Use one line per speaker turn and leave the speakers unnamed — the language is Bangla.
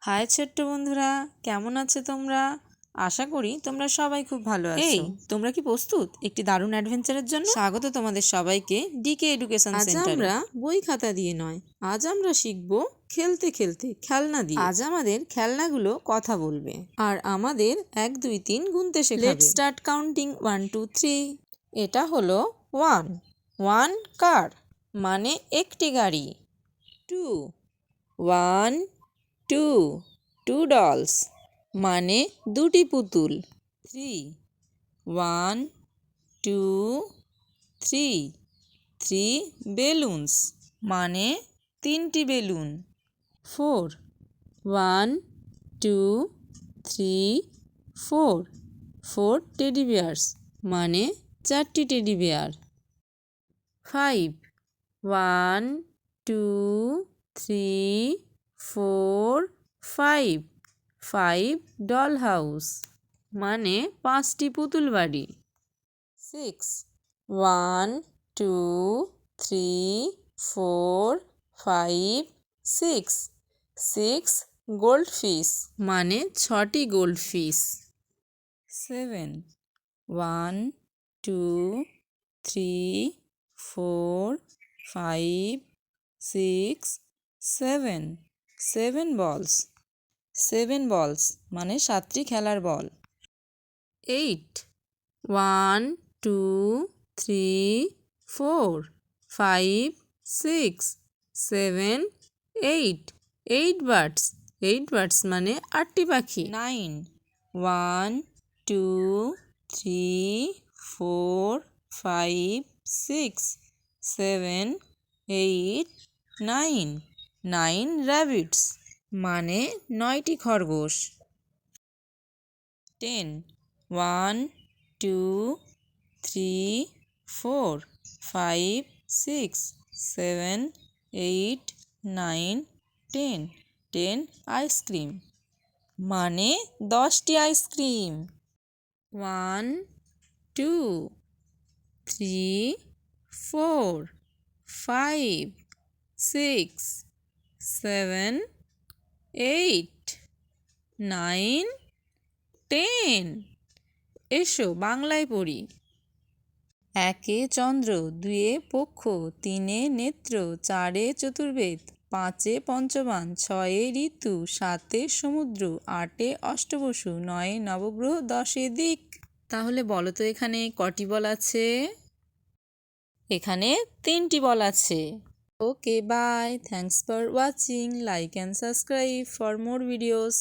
হাই ছোট্ট বন্ধুরা, কেমন আছো তোমরা? আশা করি তোমরা সবাই খুব ভালো আছো। তোমরা কি প্রস্তুত একটি দারুণ অ্যাডভেঞ্চারের জন্য? স্বাগত তোমাদের সবাইকে ডিকে এডুকেশন সেন্টারে। আজ আমরা বই খাতা দিয়ে নয়, আজ আমরা শিখব খেলতে খেলতে খেলনা দিয়ে। আজ আমাদের খেলনাগুলো কথা বলবে আর আমাদের 1 2 3 গুনতে শেখাবে। Let's start counting 1 2 3। এটা হলো 1 কার মানে একটি গাড়ি। 2 1 2 ডলস মানে দুটি পুতুল। 3 1 2 3 বেলুনস মানে তিনটি বেলুন। 4 1 2 3 4 টেডি বিয়ার্স মানে চারটি টেডি বিয়ার। 5 1 2 3 4 5 ডল হাউস মানে পাঁচটি পুতুল বাড়ি। 6 1 2 3 4 5 গোল্ড ফিশ মানে ছটি গোল্ড ফিশ। 7 1 2 3 4 5 6 7 বলস মানে সাতটি খেলার বল। 8 1 2 3 4 5 6 7 বার্ডস মানে আটটি পাখি। 9 1 2 3 4 5 6 7 8 9 র্যাবিটস মানে 9টি খরগোশ। 10 1 2 3 4 5 6 7 8 9 10 আইসক্রিম মানে 10টি আইসক্রিম। 1 2 3 4 5 6 7 8 9 10 এসো বাংলায় পড়ি। 1 চন্দ্র, 2 পক্ষ, 3 নেত্র, 4 চতুর্বেদ, 5 পঞ্চবান, 6 ঋতু, 7 সমুদ্র, 8 অষ্টবসু, 9 নবগ্রহ, 10 দিক। তাহলে বলো তো এখানে কটি বল আছে? এখানে 3টি বল আছে। Okay, bye, thanks for watching, like and subscribe for more videos.